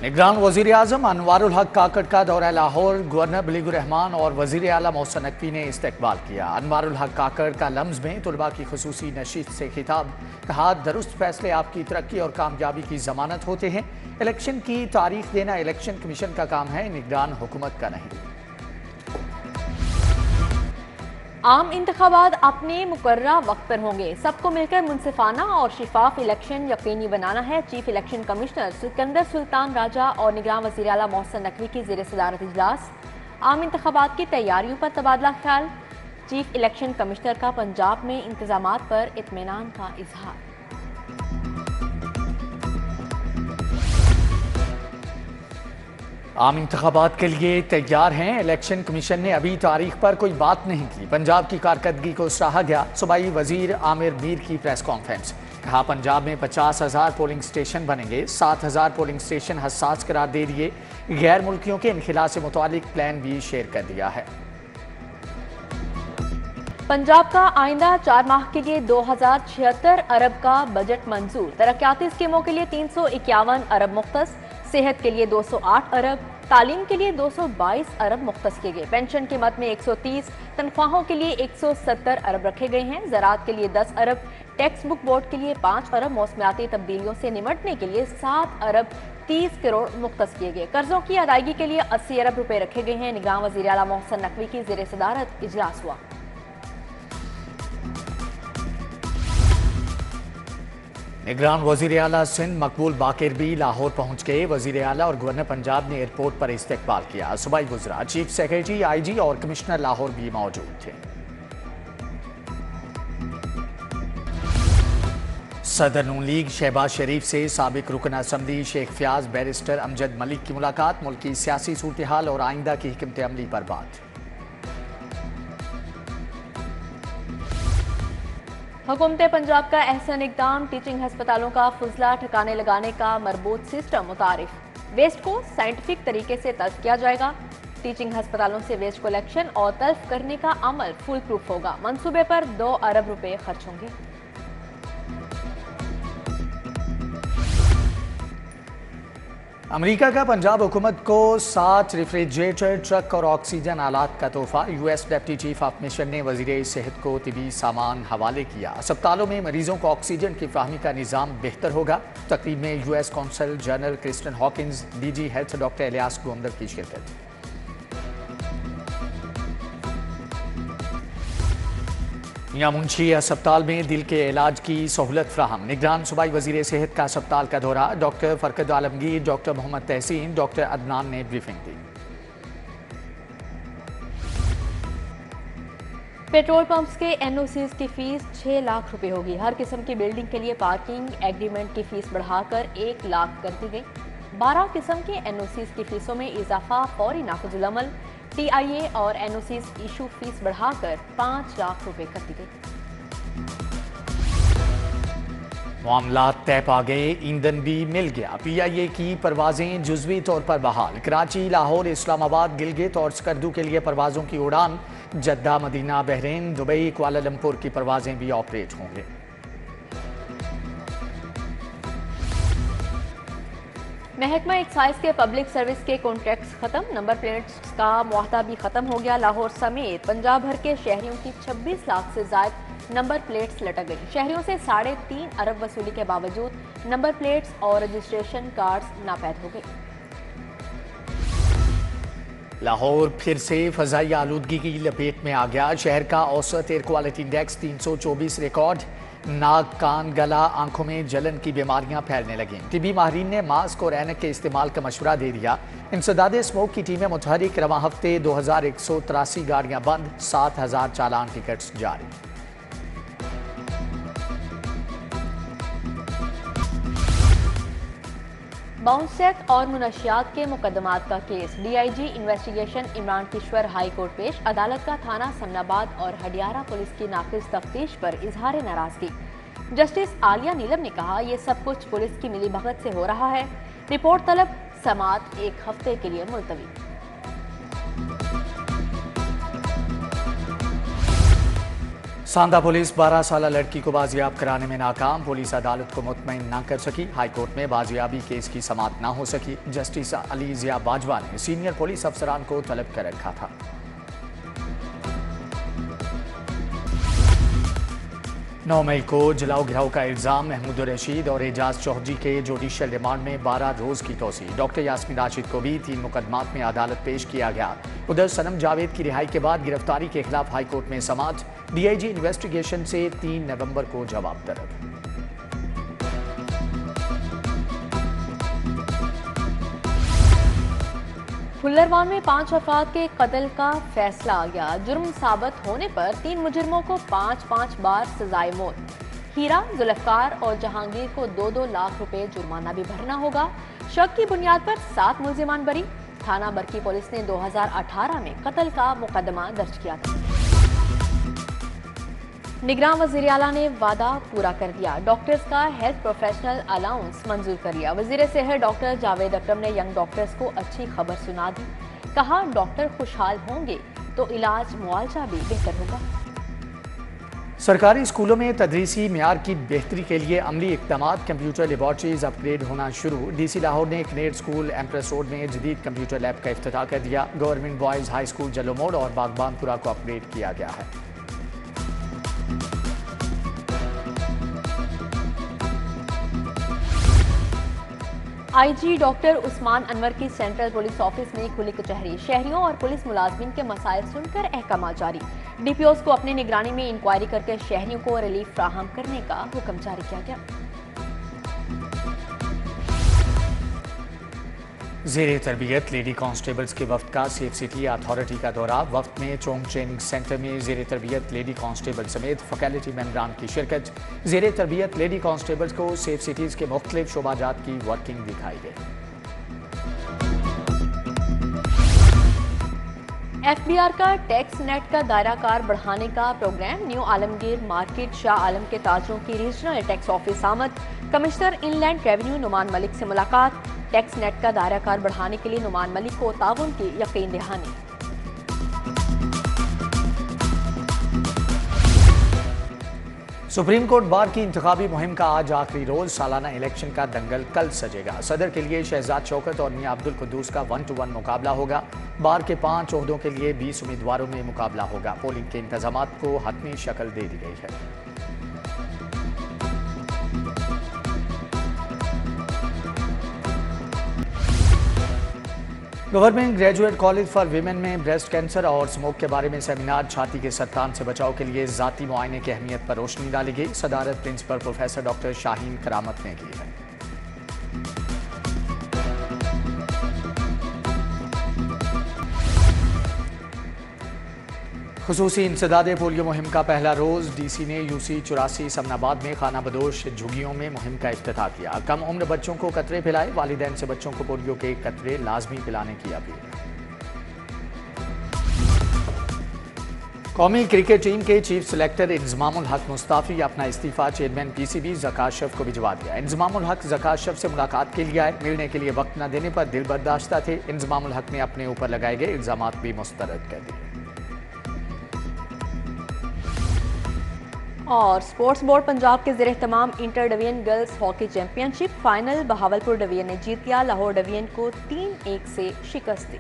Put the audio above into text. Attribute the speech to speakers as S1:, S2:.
S1: निगरान वज़ीर आज़म अनवारुल हक काकड़ का दौरा लाहौर, गवर्नर बलीगुर रहमान और वज़ीर आला मोहसिन नकवी ने इस्तकबाल किया। अनवारुल हक काकड़ का लम्ज़ में तुलबा की खुसूसी नशिस्त से खिताब, कहा दुरुस्त फैसले आपकी तरक्की और कामयाबी की जमानत होते हैं। इलेक्शन की तारीख देना इलेक्शन कमीशन का काम है, निगरान हुकूमत का नहीं।
S2: आम इंतखाबात अपने मुकर्ररा वक्त पर होंगे, सबको मिलकर मुनसिफाना और शिफाफ इलेक्शन यकीनी बनाना है। Chief election commissioner Sikandar Sultan Raja और निगरान वज़ीर आला मोहसिन नकवी की ज़ेर सदारत इजलास। आम इंतखाबात की तैयारियों पर तबादला ख्याल। चीफ इलेक्शन कमिश्नर का पंजाब में इंतजामात पर इत्मीनान का इजहार।
S1: आम इंतखाबात के लिए तैयार हैं, इलेक्शन कमीशन ने अभी तारीख पर कोई बात नहीं की। पंजाब की कारकर्दगी को सराहा गया। सूबाई वजीर आमिर मीर की प्रेस कॉन्फ्रेंस, कहा पंजाब में 50,000 पोलिंग स्टेशन बनेंगे, 7,000 पोलिंग स्टेशन हसास करार दे दिए। गैर मुल्कियों के इनखिला से मुतालिक प्लान भी शेयर कर दिया है।
S2: पंजाब का आइंदा 4 माह के लिए 2076 अरब का बजट मंजूर। तरक्याती स्कीमों के लिए 351 अरब मुख्तस, सेहत के लिए 208 अरब, तालीम के लिए 222 अरब मुख्तस किए गए। पेंशन की मद में 130, तनख्वाहों के लिए 170 अरब रखे गए हैं। ज़राअत के लिए 10 अरब, टेक्स्ट बुक बोर्ड के लिए 5 अरब, मौसमियाती तब्दीलियों से निमटने के लिए 7 अरब 30 करोड़ मुख्तस किए गए। कर्जों की अदायगी के लिए 80 अरब रुपए रखे गए हैं। निगरान वज़ीर आला मोहसिन नकवी की ज़ेर सदारत इजलास हुआ।
S1: निगरान वज़ीर आला सिंध मकबूल बाकिर भी लाहौर पहुंच गए। वज़ीर आला और गवर्नर पंजाब ने एयरपोर्ट पर इस्तकबाल किया। सूबाई वज़रा, चीफ सेक्रेटरी, IG और कमिश्नर लाहौर भी मौजूद थे। सदर नून लीग शहबाज शरीफ से साबिक रुकन असम्बली शेख फयाज बैरिस्टर अमजद मलिक की मुलाकात, मुल्की सियासी सूरत हाल और आइंदा की हिकमत अमली पर बात।
S2: हुकूमत पंजाब का अहसन इक़दाम, टीचिंग हस्पतालों का फुजला ठिकाने लगाने का मरबूत सिस्टम मुतारिफ। वेस्ट को साइंटिफिक तरीके से तल्फ किया जाएगा। टीचिंग हस्पतालों से वेस्ट कलेक्शन और तल्फ करने का अमल फुल प्रूफ होगा। मंसूबे पर 2 अरब रुपए खर्च होंगे।
S1: अमेरिका का पंजाब हुकूमत को 7 रेफ्रिजरेटर, ट्रक और ऑक्सीजन आलात का तोहफा। US deputy chief of mission ने वज़ीर सेहत को तिबी सामान हवाले किया। अस्पतालों में मरीजों को ऑक्सीजन की फ्राहमी का निज़ाम बेहतर होगा। तकरीब में US consul general Kristen Hawkins, DG health doctor Ilyas गोमदर की शिरकत। मियां मुंशी अस्पताल में दिल के इलाज की सहूलत फ्राहम। निगरान सूबाई वज़ीर सेहत का अस्पताल का दौरा। डॉक्टर फरकत आलमगीर, डॉक्टर मोहम्मद तहसीन, डॉक्टर अदनान ने ब्रीफिंग दी।
S2: पेट्रोल पंप्स के NOCs की फीस 6 लाख रुपए होगी। हर किस्म की बिल्डिंग के लिए पार्किंग एग्रीमेंट की फीस बढ़ाकर 1 लाख कर दी गई। 12 किस्म के NOCs की फीसों में इजाफा फौरी नाफिजुल अमल। TIA और NOCs इशू फीस बढ़ाकर 5 लाख रुपए कर दी गई।
S1: मामला तय पा गए, ईंधन भी मिल गया। PIA की परवाजें जुज़वी तौर पर बहाल। कराची, लाहौर, इस्लामाबाद, गिलगित और स्कर्दू के लिए परवाजों की उड़ान। Jeddah, Medina, Bahrain, Dubai, Kuala Lumpur की परवाजें भी ऑपरेट होंगे।
S2: महकमा एक्साइज के पब्लिक सर्विस के कॉन्ट्रैक्ट्स खत्म। नंबर प्लेट्स का मुआहदा भी खत्म हो गया। लाहौर समेत पंजाब भर के शहरियों की 26 लाख से ज्यादा नंबर प्लेट्स लटक गई। शहरियों से 3.5 अरब वसूली के बावजूद नंबर प्लेट्स और रजिस्ट्रेशन कार्ड्स नापैद हो गए।
S1: लाहौर फिर से फजाई आलूदगी की लपेट में आ गया। शहर का औसत एयर क्वालिटी इंडेक्स 324 रिकॉर्ड। नाक, कान, गला, आंखों में जलन की बीमारियां फैलने लगीं। टिबी माहिरीन ने मास्क और ऐनक के इस्तेमाल का मशवरा दे दिया। इंसदाद स्मोक की टीमें मुतहरिक। रवां हफ्ते 2183 गाड़ियां बंद, 7000 चालान टिकट्स जारी।
S2: बाउंस चेक और मुनशियात के मुकदमात का case. DIG investigation Imran Kishwar high court पेश। अदालत का थाना समनाबाद और हडियारा पुलिस की नाकिस तफ्तीश पर इजहार नाराजगी। जस्टिस आलिया नीलम ने कहा, यह सब कुछ पुलिस की मिलीभगत से हो रहा है। रिपोर्ट तलब, समात 1 हफ्ते के लिए मुलतवी।
S1: सांदा पुलिस 12 साल लड़की को बाजियाब कराने में नाकाम। पुलिस अदालत को मुतमईन ना कर सकी। हाईकोर्ट में बाजियाबी केस की समाअत ना हो सकी। जस्टिस अली जिया बाजवा ने सीनियर पुलिस अफसरान को तलब कर रखा था। 9 मई को जलाओ गिराओ का इल्जाम महमूद रशीद और एजाज चौधरी के जुडिशियल रिमांड में 12 रोज की तोसी। डॉक्टर यास्मीन राशिद को भी 3 मुकदमात में अदालत पेश किया गया। उधर सनम जावेद की रिहाई के बाद गिरफ्तारी के खिलाफ हाईकोर्ट में समाअत। डीआईजी इन्वेस्टिगेशन से 3 नवंबर को जवाब तलब।
S2: फुल्लरवान में 5 अफराद के कत्ल का फैसला आ गया। जुर्म साबित होने पर 3 मुजरिमों को 5-5 बार सजाए मौत। हीरा, जुल्फकार और जहांगीर को 2-2 लाख रुपए जुर्माना भी भरना होगा। शक की बुनियाद पर 7 मुलजिमान बरी। थाना बरकी पुलिस ने 2018 में कत्ल का मुकदमा दर्ज किया था। निगरान वज़ीर आला ने वादा पूरा कर दिया। डॉक्टर्स का हेल्थ प्रोफेशनल अलाउंस मंजूर कर लिया। वज़ीर सेहत डॉक्टर जावेद अकरम ने यंग डॉक्टर्स को अच्छी खबर सुना दी। कहा, डॉक्टर खुशहाल होंगे तो इलाज मुआवजा भी बेहतर होगा।
S1: सरकारी स्कूलों में तदरीसी म्यार की बेहतरी के लिए अमली इक़दामात। कंप्यूटर लेबॉर्ट्रीज अपग्रेड होना शुरू। डीसी लाहौर ने कनेड स्कूल एम्प्रेस रोड में जदीद कंप्यूटर लैब का इफ्तिताह कर दिया। गवर्नमेंट बॉयज़ हाई स्कूल जलोमोड़ और बागबानपुरा को अपग्रेड किया गया है।
S2: आईजी डॉक्टर उस्मान अनवर की सेंट्रल पुलिस ऑफिस में खुली कचहरी। शहरियों और पुलिस मुलाजमीन के मसाइल सुनकर अहकाम जारी। डीपीओस को अपनी निगरानी में इंक्वायरी करके शहरियों को रिलीफ फ्राहम करने का हुक्म जारी किया गया।
S1: ज़ेरे तरबियत लेडी कांस्टेबल्स के वफ्द का सेफ सिटी अथॉरिटी का दौरा। वफ्द में चोंग ट्रेनिंग सेंटर में ज़ेरे तरबियत लेडी कांस्टेबल समेत फैकल्टी मेंबरान की शिरकत। ज़ेरे तरबियत लेडी कांस्टेबल्स को सेफ सिटीज़ के मुख्तलिफ शोबाजात की वर्किंग दिखाई गई।
S2: एफबीआर का टैक्स नेट का दायरा कार बढ़ाने का programme. New Alamgir market Shah Alam के ताजरों की रीजनल टैक्स ऑफिस आमद। Commissioner inland revenue Numan Malik से मुलाकात। टैक्स नेट का दायरा कार बढ़ाने के लिए नुमान मलिक को ताउन की यकीन दहानी।
S1: सुप्रीम कोर्ट बार की इंतखाबी मुहिम का आज आखिरी रोज। सालाना इलेक्शन का दंगल कल सजेगा। सदर के लिए शहजाद शौकत और मियां अब्दुल कुद्दूस का 1-to-1 मुकाबला होगा। बार के 5 ओहदों के लिए 20 उम्मीदवारों में मुकाबला होगा। पोलिंग के इंतजामात को हतमी शक्ल दे दी गई है। Government graduate college for women में ब्रेस्ट कैंसर और स्मोक के बारे में सेमिनार। छाती के सरतान से बचाव के लिए ज़ाती मुआयने की अहमियत पर रोशनी डाली गई। सदारत प्रिंसिपल प्रोफेसर डॉक्टर शाहीन करामत ने की है। खुसूसी इंसदादे पोलियो मुहिम का पहला रोज। डीसी ने यूसी 84 समनाबाद में खाना बदोश झुग्गियों में मुहिम का इफ्तिताह किया। कम उम्र बच्चों को कतरे पिलाए। वालिदैन से बच्चों को पोलियो के कतरे लाजमी पिलाने की अपील। कौमी क्रिकेट टीम के चीफ सिलेक्टर इंजमामुल हक मुस्ताफी अपना इस्तीफा चेयरमैन पीसीबी ज़का अशरफ को भिजवा दिया। इंजमामुल हक ज़का अशरफ से मुलाकात के लिए आए। मिलने के लिए वक्त न देने पर दिल बर्दाश्ता थे। इंजमामुल हक ने अपने ऊपर लगाए गए इल्जामात भी मुस्तरद कर दिए।
S2: और स्पोर्ट्स बोर्ड पंजाब के ज़ेरे तमाम inter division girls hockey championship final. Bahawalpur division ने जीत लिया। लाहौर डिवीजन को 3-1 से शिकस्त दी।